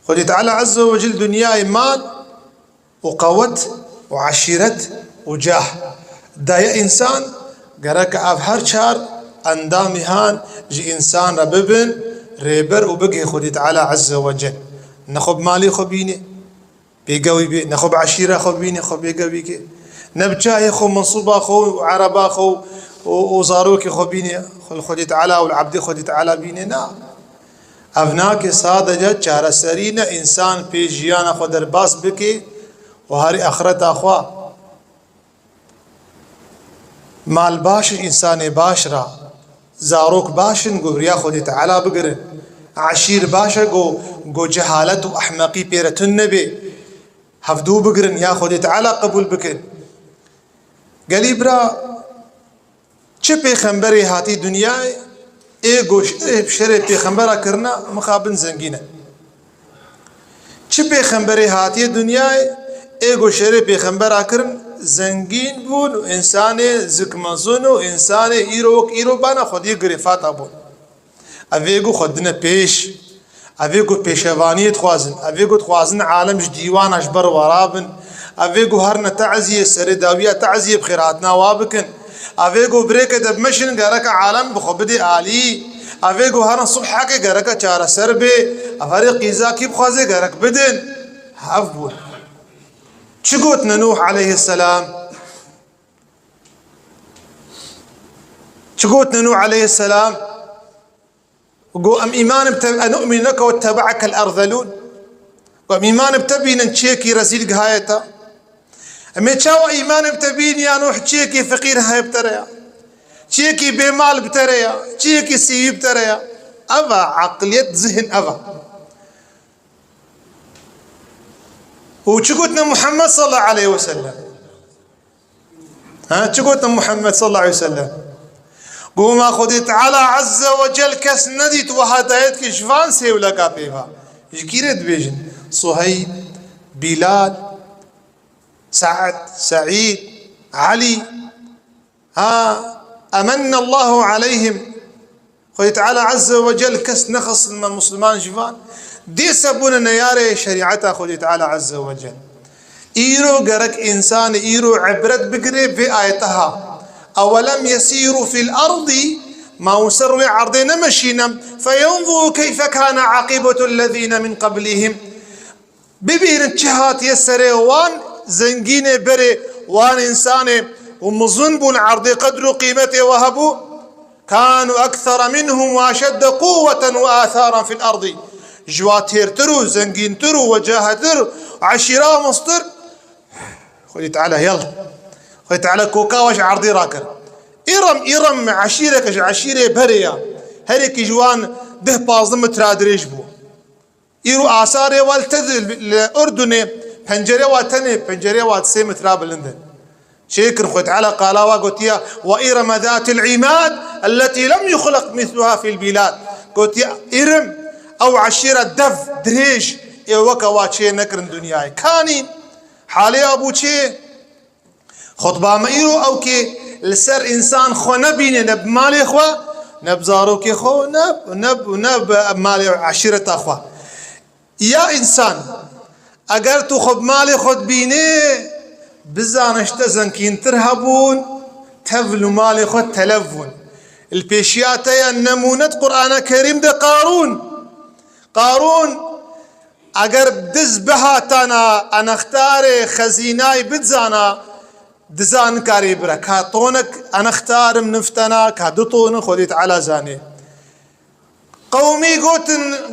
خدي تعالى عز وجل دنياي مال وقوت وعشيرت وجاه دايا إنسان قرك أفهر شار أندامي هان جي إنسان رببن ريبر وبقي خدي تعالى عز وجل نخب مالي خبيني بيقوي بي نخب عشيرة خبيني خب بيقوي كي نبجاي خو منصوبة خو عربا خو وزاروك خبيني خدي تعالى والعبد خدي تعالى بيني نعم أبناك صادجة چار سرين إنسان بيجيانا خدر باس بكي وهاري أخرت أخوا مال باش إنسان باش را زاروك باشن قبريا خدي تعالى بقرن عشير باشا قو جهالت وأحمقي بيرتن نبي هفدو بقرن يا خدي تعالى قبول بكن قالي برا چه پیغمبری هاتی دنیای ایگو شر پیغمبر کرنا مخابن زنگینه چه پیغمبری هاتی دنیای ایگو شر پیغمبر کرن زنگین بون و انسان زکمزون و انسان ایرو بانا خودی گرفات بون اویگو خودنا پیش اویگو پیشوانیت خوازن اویگو خوازن عالمش دیوانش بر ورابن اویگو هر نتعزیه سر داویه تعزیه بخیراتنا وابکن اویگو بریک دب مشن گرک عالم بخبدی عالی اویگو هر صبح حق گرک چار سر به افری قیزا کی بخوازه گرک بدن هاف بود چی گوت نوح علیه السلام چی گوت نوح علیه السلام وقو ام ايمان نؤمن لك واتبعك الارذلون وام ايمان بتبين تشيكي رزيل قهايتا اما تشاو ايمان بتبين يا نوح تشيكي فقير هاي بتريا تشيكي بمال بتريا تشيكي سي بتريا ابا عقلية ذهن ابا وشكوتنا محمد صلى الله عليه وسلم شكوتنا محمد صلى الله عليه وسلم قوم خدي تعالى عز وجل كس نديت وهدايتك شفان سيولا كابيها يكيرت بيجن صهيب بلال سعد سعيد علي أمن الله عليهم خدي تعالى عز وجل كس نخص من المسلمان شفان دي سبونا نياري شريعتها خدي تعالى عز وجل إيرو قرك إنسان إيرو عبرت بقريب في آيتها أولم يسيروا في الأرض ما وسروا عرضنا مشينا فينظروا كيف كان عاقبة الذين من قبلهم ببين تشهات يسري وان زنجين بري وان إنسان ومظنب عرض قدر قيمته وهبوا كانوا أكثر منهم وأشد قوة وآثارا في الأرض جواتير ترو زنجين ترو وجاهتر عشيرة مصدر خذي تعالى يلا خذي تعالى كوكاوش عرضي راكر إرم عشيرك عشيرة بريا هريك جوان ده بازم ترادريش بو إيرو آثاره والتذل الأردن بنجرة واتني بنجرة واتسيم تراب لندن شكر خذي تعالى قالا وقتيا وإرم ذات العماد التي لم يخلق مثلها في البلاد قتيا إرم أو عشيرة دف دريش إيوكا واتشي نكرن دنياي كانين حالي أبو تشي خطبة ما إيرو أو كي لسر إنسان خو نبيني نب مالي خو نب زاروكي خو نب مالي عشيرة أخو يا إنسان أجر تو خب مالي خد بيني بزانشت زنكين ترهبون تفلو مالي خد تلفون البيشيات يا نمونة قرآن كريم ده قارون اگر دز بهاتانا انا اختار خزيناي بتزانا دزان كاري برا كاتونك انا اختار منفتنا كادطون خديت على زاني قومي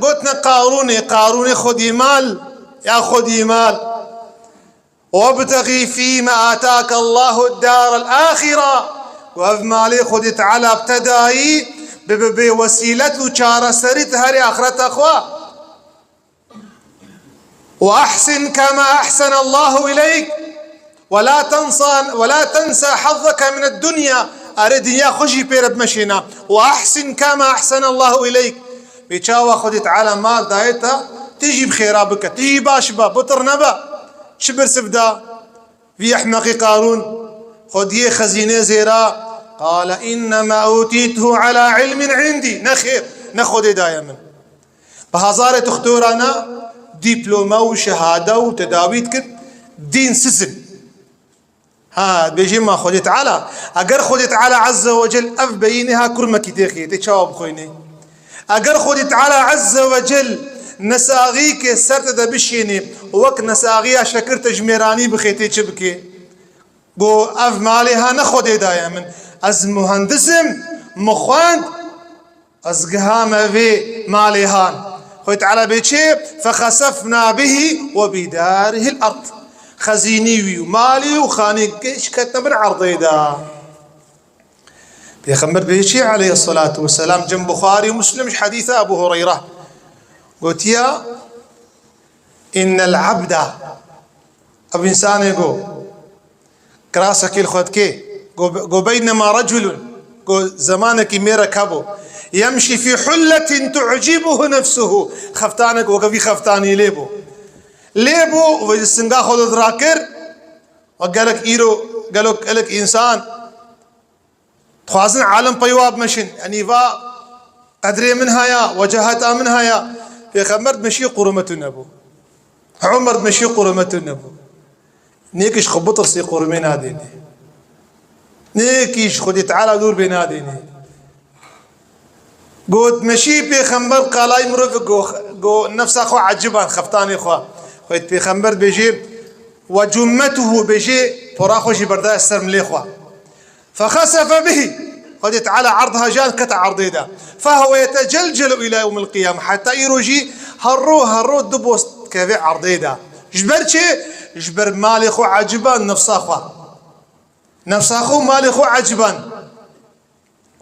قوتنا قاروني خدي مال يا خدي مال وابتغي فيما آتاك الله الدار الآخرة وهذ مالي خديت على ابتدائي بوسيلته شارة سريت هاري آخرة أخوة وأحسن كما أحسن الله إليك ولا تنسى حظك من الدنيا أريد يا خشي بيرب مشينا وأحسن كما أحسن الله إليك بيتشاوى خدت على مال دايتها تجي بخيرا بك تجي باشبا بطر نبا شبر سفدا في أحمق قارون خديه خزينة زيرا قال إنما أوتيته على علم عندي نخير نخدي دايما بهزارة تختورانا دبلومة وشهادة وتداويت كد دين سزن ها بيجي ما خدي تعالى اگر خدي تعالى عز وجل اف بينها كرمة كتيخي تشاوب خويني اگر خدي تعالى عز وجل نساغيك سرت بشيني وك نساغيها شكر تجميراني بخيتي تشبكي بو اف مالها نخدي دايما من از مهندسم مخواند از قهامة في مالهان خوي تعالى بيتشي فخسفنا به وبداره الارض خزيني ومالي وخاني ايش كتنا من عرضي دا بيخمر بيتشي عليه الصلاة والسلام جنب بخاري ومسلم حديث ابو هريرة قلت يا ان العبد ابو انسان يقول كراسك الخدكي قو بينما رجل قو زمانك ميرا كابو يمشي في حلة تعجبه نفسه خفتانك وقفي خفتاني ليبو ويسنقا خذ ذراكر وقالك ايرو قالك لك انسان تخوازن عالم بيواب مشن يعني فا ادري منها يا وجهتها منها يا في خمرت مشي قرمة النبو عمر مشي قرمة النبو نيكش خبط رسي قرمين هاديني نيكيش خدي تعالى دور بين هاديني قلت مشي بيخمبر قال اي مرف قو نفس اخو عجبان خفتاني اخو قلت بيخمبر بيجي وجمته بيجي فراخوشي بردا السرم لي اخو فخسف به قلت تعالى عرضها جان كتا عرضيدا فهو يتجلجل الى يوم القيامه حتى يروجي هرو دبوس كيف عرضيدا جبر شي جبر مالي اخو عجبان نفس اخو مالي اخو عجبان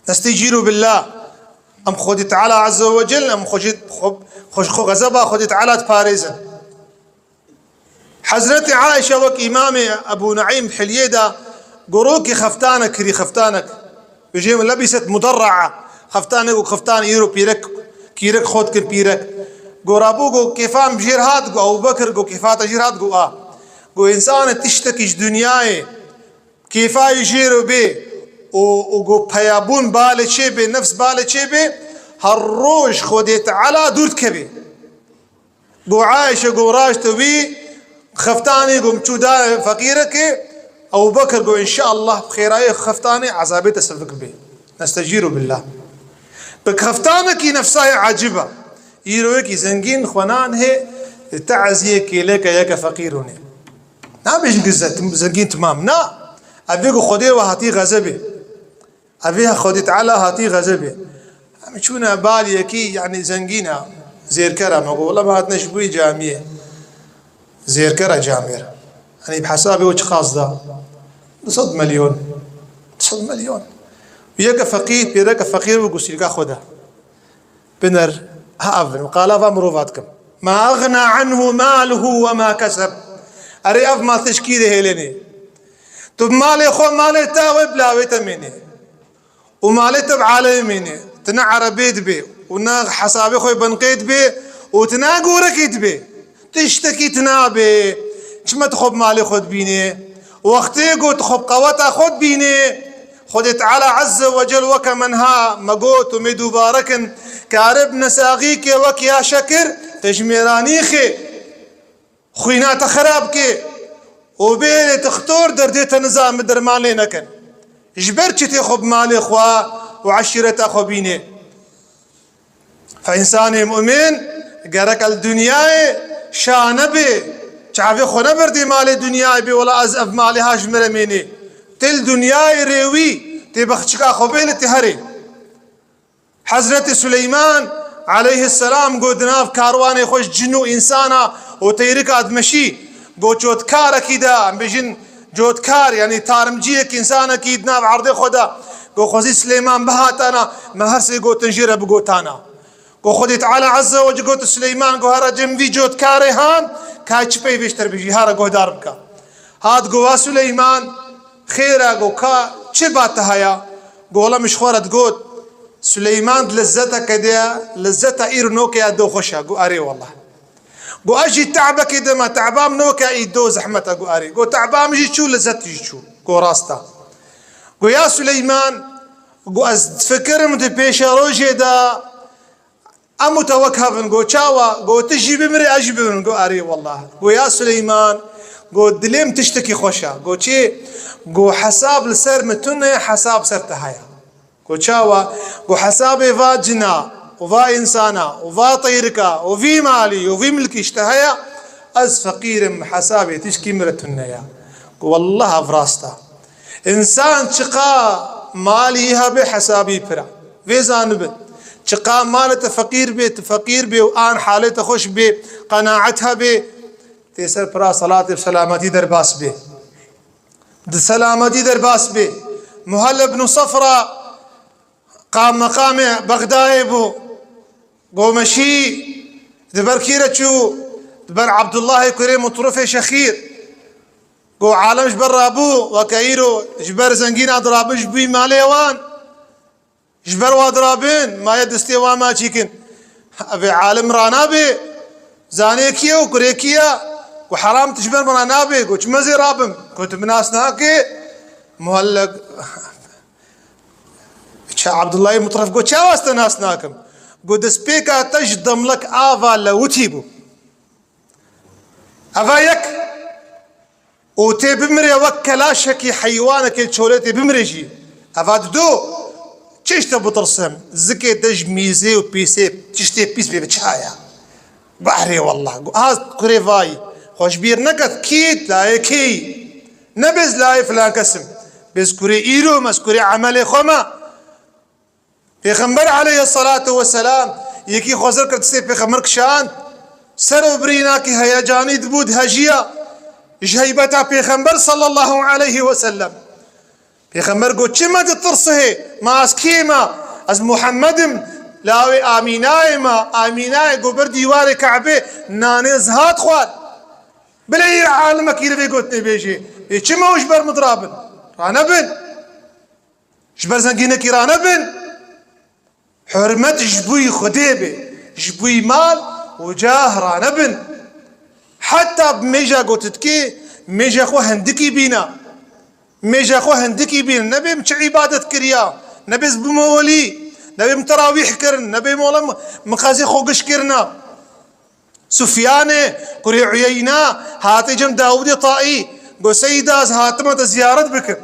نستجيروا بالله ام خدي تعالى عز وجل ام خوش غزبا خدي تعالى تباريزا حضرت عائشة وك امام ابو نعيم حليدا قروكي خفتانك ري خفتانك بيجي لبست مدرعة خفتانك وخفتان يرو بيرك كيرك خود كن بيرك قرابو قو كيفان بجير هاد قو ابو بكر قو كيفات اجير هاد قو انسان تشتكيش دنياي كيفا يجيرو بيه وقو بيابون بالي شيبي نفس بالي شيبي هالروش خوديت على دورت كبي قو عايشة قو راجتو بي خفتاني قو مشودا فقيرك أو بكر قو إن شاء الله بخيراي خفتاني عذابي تسلفك بي نستجير بالله بك خفتانك نفسها عاجبة يرويك زنجين خوانان هي تعزيك لك ياك فقيروني نعم قزة زنجين تمام نا أبيكو خدي وهاتي غزبي أبيها خدي تعالى هاتي غزبي شونا بالي كي يعني زنجينا زير كرم أقول والله ما هاتنا شبوي جامية زير كرة جامير يعني بحسابي وش خاص ده صد مليون وياك فقير بيرك فقير وقصير خدها بنر هافن وقال فامروفاتكم ما أغنى عنه ماله وما كسب أري أف ما تشكيله هيلني تب مالي خو مالي تاوي بلاوي تميني ومالي تب عالي مني تنا عربيت بي ونا حسابي خوي بنقيت بي وتنا قوركيت بي تشتكي تنا بي شما تخب مالي خود بيني وقتي قلت خب قوتا خود بيني خد تعالى عز وجل وكمنها مقوت ومدو باركن كارب نساغيك وك يا شكر تجميرانيخي خوينات خرابك وبيلي تختور درديت نظام درمان لينكن جبرتش تخب مالي خوا وعشرة خبيني فإنسان مؤمن قرق الدنيا شانبي شعبي خو نبردي مالي دنيا بي ولا أزأف مالي هاش مرميني تل دنيا ريوي تبخشكا خبيل تهري حضرت سليمان عليه السلام قدناف كارواني خوش جنو إنسانا وتيرك أدمشي قو جودكار كده بيجن جودكار يعني تارمجيك إنسانا كيدنا بعرض خدا قو خوزي سليمان بهاتانا ما هرسي قو تنجيره بقوتانا قو خدي تعالى عز وجل قو سليمان قو هرا جنبي جودكاري هان كاي چپي بيشتر بيجي هرا قو داربكا هاد قو سليمان خيرا قو كا چه بات هيا قو والله مش خورت قو سليمان لذتها كده لذتها اير نوكا دو خوشها قو اري والله قو اجي تعبك كده ما تعبام نوكا ايدو زحمتها قو اري قو تعبام يجي شو لذت يجي شو قو راستا قو يا سليمان قو از تفكر مد بيش روجي دا أم توكهفن قو شاوا قو تجي بمري أجي بمري قو أري والله قو يا سليمان قو دليم تشتكي خوشا قو شي قو حساب لسر متونه حساب سرتهايا قو شاوا قو حسابي فا جنا وفا إنسانا وفا طيركا وفي مالي وفي ملكي اشتهايا أز فقير حسابي تشكي مرتونه والله فراستا إنسان شقا ماليها بحسابي برا في زانبت شقا مالته فقير بي وآن حالته خوش بي قناعتها بي تيسر برا صلاة بسلامتي درباس بي سلامتي درباس بي مهل بن صفرة قام مقام بغداد بو قومشي دبر كيرتشو دبر عبد الله كريم طرفه شخير قو عالم جبر رابو وكايرو جبر زنجين اضراب جبي ماليوان جبر واضرابين ما يدستي وما تشيكن ابي عالم رانابي زانيكيا وكريكيا وحرام تجبر رانابي قو مزي رابم كنت بناس ناكي مهلق عبد الله مطرف قو تشا واستناس ناكم قو دسبيكا تجدم لك افا لوتيبو افايك وتي بمري وكلا شكي حيوانك الشولتي بمريجي افاد دو تشتا بطرسم زكي دج ميزي وبيسي تشتي بيس بيبتشايا بحري والله هاز كريفاي خوش بير نكت كيت لا كي نبز لا فلان كسم بس كوري ايرو مسكوري عملي خما پیغمبر عليه الصلاة والسلام يكي خوزر كرتسي پیغمبر كشان سرو برينا كي هيجاني دبود هجيا جهيبتا پیغمبر صلى الله عليه وسلم پیغمبر قو چما تترسه ما اسكيما از محمد لاوي آميناي ما آميناي قو بر ديوار كعبه نانيز هات خواد بلاي عالمك يلبي قوتني بيجي چما وجبر مضرابن رانبن جبر زنقينك رانبن حرمت جبوي خديبه جبوي مال وجاه رانبن حتى بميجا قوتتكي ميجا خو هندكي بينا ميجا خو هندكي بينا نبي مش عبادة كريا نبي بمولي نبي متراويح كرن نبي مولا مخازي خوقش كرنا سفيانه قري عيينا هاتي جم داود طائي قو سيداز هاتمة زيارة بكر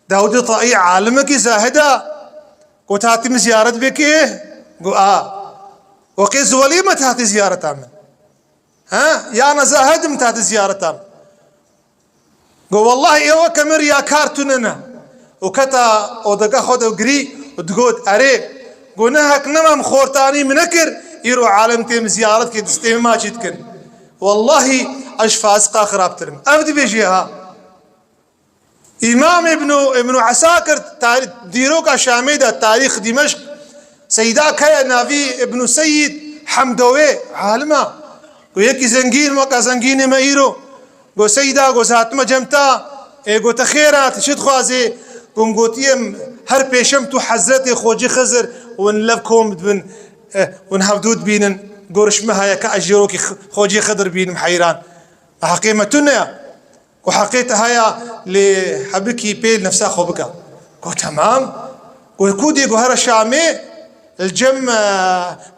داود طائي عالمك زاهدا قو تاتم زيارة بكي قو وقيز وليمة هاتي زيارة من ها يا انا زاهد تحت زيارتهم قو والله ايوه كمر يا كارتوننا وكتا ودقا خود وقري وتقول اري قو نهك نمم خورتاني منكر يرو عالمتي زيارتك دستي ما جيتكن والله اشفاس خراب ترم ابدي بيجيها امام ابن عساكر ديروكا شاميدا تاريخ دمشق سيدا كيا نافي ابن سيد حمدوي عالمه ويكي زنجين وكا زنجين مايرو قو سيدا قو ساتما جمتا قو تخيرات شد خوازي قو قوتيم هر بيشمتو حزتي خوجي خزر ونلفكم بن ونهبدود بينن قو رشمها يكا اجيروكي خوجي خضر بين محيران حقيمتنا وحقيتها هيا لحبكي بيل نفسها خوبكا قو تمام قو كودي قو هر الشامي الجم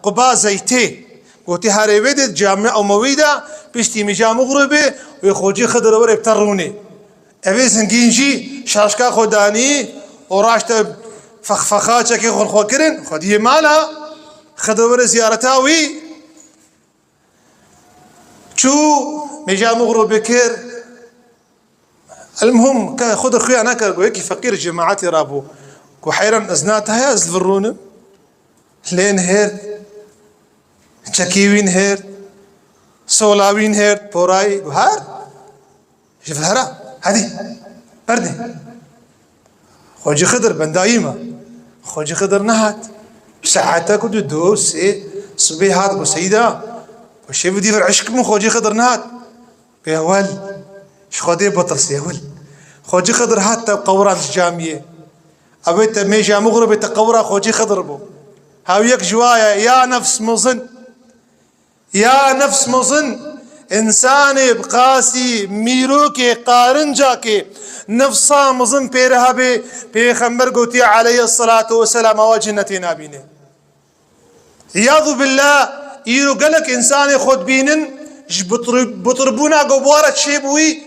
قبا زيتي قوتي هاري بدت جامع أمويدا بيشتي مجا مغربي ويخوجي خضر وري بتروني أبي سنجينجي شاشكا خداني وراشتا فخفخاتشا كي خو كرن خديه مالها خضر وري زيارتها وي شو مجا مغربي كير المهم خضر خويا انا كي فقير جماعتي رابو كو حيران ازناتها ازلفرون لين هير شكيوين هير سولاوين هير بوراي هار شوف الهرا هذه بردي خوجي خضر بندايمة خوجي خضر نهات ساعتها كنت دوس صبيحات بسيدة وشي بدي في العشق من خوجي خضر نهات يا ول شخودي بطرس يا ول خوجي خضر حتى قورات الجامية أبيت ميجا مغرب تقورا خوجي خضر بو هاويك جوايا يا نفس مظن يا نفس مظن انسان بقاسي ميروكي قارنجاكي نفسا مظن بيرها بي پیغمبر قوتي عليه الصلاة والسلام وجنتي نابينه عياذ بالله إيرو قالك إنسان خود بينن بطربونا قبوارة شيبوي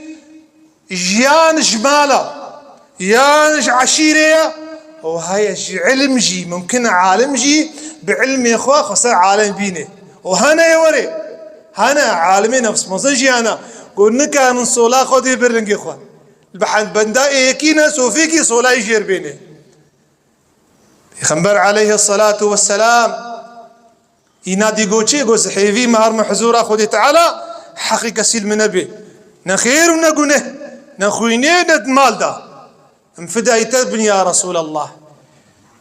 جيان جمالة يانج عشيرة وهاي علم جي ممكن عالم جي بعلم يا اخوة خسر عالم بينه وهنا يوري هنا عالمي نفس مزجي أنا قلنا كان من صلاة خدي برنجي اخوة البحث بندا ايكينا سوفيكي صلاة يجير بينه خنبر عليه الصلاة والسلام ينادي قوتشي قوز حيفي مهار محزورة خدي تعالى حقيقة سلم نبي نخير ونقونه نخويني ندمال دا انفدا يتبني يا رسول الله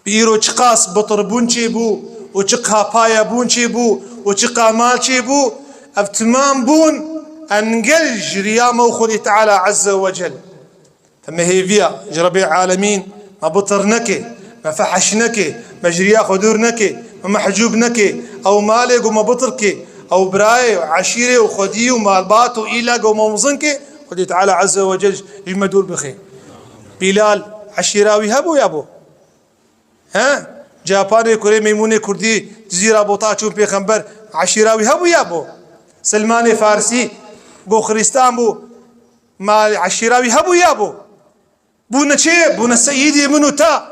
بيرو تشقاس بطربون بو وتشقها بايا بون بو وتشقها مال بو افتمام بون انقل جريامه وخذي تعالى عز وجل ثم هي فيها جربي عالمين ما بطرنك ما فحشنك ما جريا خدورنك ما محجوبنك او مالك وما بطرك او براي وعشيره وخدي ومالبات وإيلاق وموزنك خذي تعالى عز وجل يمدور بخير بلال عشيراوي هبو يابو ها جاباني كوري ميموني كردي جزيرة بوطا چون پیغمبر عشيراوي هبو يابو سلمان فارسي بو خريستان بو ما عشيراوي هبو يابو بونا چه بونا سيدي منو تا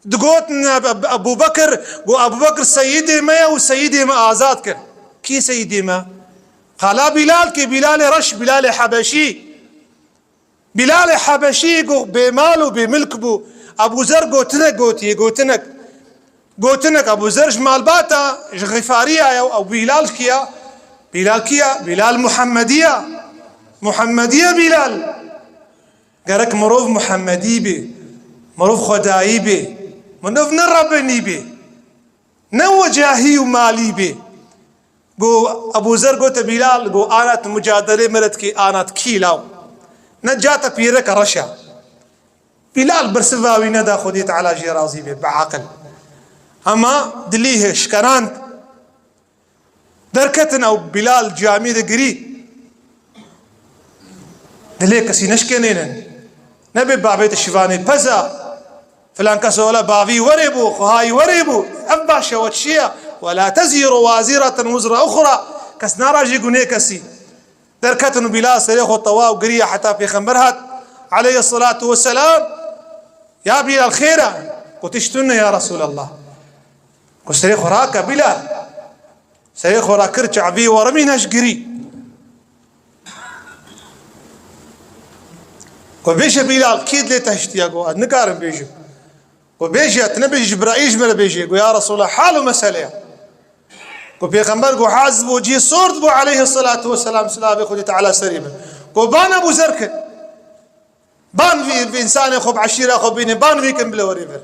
دقوت ابو بكر قو ابو بكر سيدي ما وسيدي ما آزاد كر كي سيدي ما قالا بلال كي بلال رش بلال حبشي بلال حبشي بمال وبملك بو ابو زر قوتنك ابو زر جمال باتا غفارية او بلال كيا بلال محمدية بلال قالك مروف محمدي بي مروف خدائي بي منوف نربني بي نو جاهي ومالي بي قو ابو زر قوت بلال قو آنات مجادلة مرتكي آنات كيلاو نجات بيرك رشا بلال برسفاوي ندا خدي تعالى جي راضي به بعقل اما دليه شكران دركتنا وبلال جامي دقري دليه كسي نشكنين نبي بابيت الشفاني بزا فلان كسولا بافي وريبو خهاي وريبو اباشا وتشيا ولا تزير وازرة وزر اخرى كسنا راجي قني كسي دركتن بلال سريخ الطواء وقرية حتى في خمرهات عليه الصلاة والسلام يا بلال خيرا قتشتن يا رسول الله قل سريخ راك بلال سريخ راك رجع بي ورميناش قري وبيش بلال كيد لي تهشتي قو نكارم بيجي وبيجي تنبي جبرائيل جمل بيجي يا رسول الله حاله مسألة وبيغمبر قو حازب وجي صورت بو عليه الصلاة والسلام سلابي خدي تعالى سريبا قو بان ابو زركن بان في انسان خوب عشيرة خوب بيني بان فيكن بلا وريفر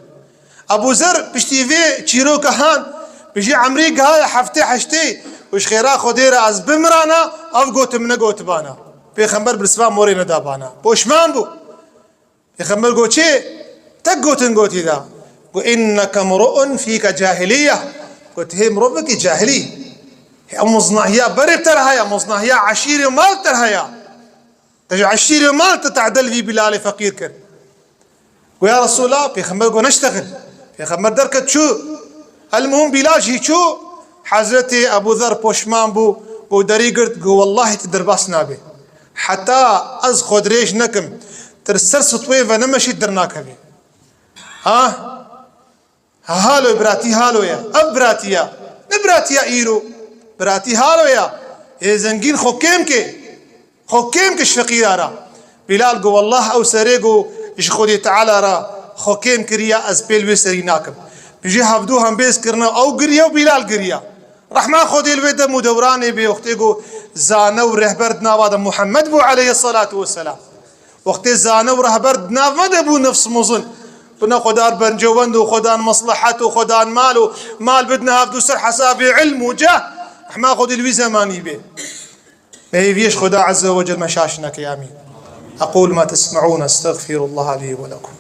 ابو زر بشتي في تشيرو كهان بيجي عمريق هاي حفتي حشتي وش خيرا خديرا از بمرانا او قوت من قوت بانا بيغمبر بالسبان مورينا دابانا بوشمان بو بيغمبر قو چه تقوتن قوتي دا قو انك امرؤ فيك جاهلية قلت هي مربك جاهلي هي مصنعية برب ترهيا مصنعية عشيرة مال ترهيا تجي عشيرة مال تتعدل في بلال فقير كر ويا رسول الله في خمر قو نشتغل في خمر دركت شو المهم بلال هي شو حضرتي ابو ذر بوشمان بو قو دري قلت قو والله تدرباسنا به حتى از خدريش نكم ترسر سطوي ونمشي درناك به هالو براتي هالو يا اب براتيا نبراتيا ايرو براتي هالو يا اي زنگين خوكيم كش فقيرا بلال قو والله او سريقو اش خودي تعالى را خوكيم كريا از بيل وسريناكم بيجي حفدوهم بيس كرنا او قريا وبلال قريا رحمة خودي الويد مدوراني بي وقتيقو زانو رهبرد ناواد محمد بو عليه الصلاة والسلام وقت زانو رهبرد ناواد بو نفس مظن بنا خدار بنجوند وخدان مصلحته وخدان ماله مال بدنا هفدو سر حسابي علم وجاه رحمة خودي الوي زماني بي ما يفيش خدا عز وجل مشاشنك يا امين. اقول ما تسمعون استغفر الله لي ولكم.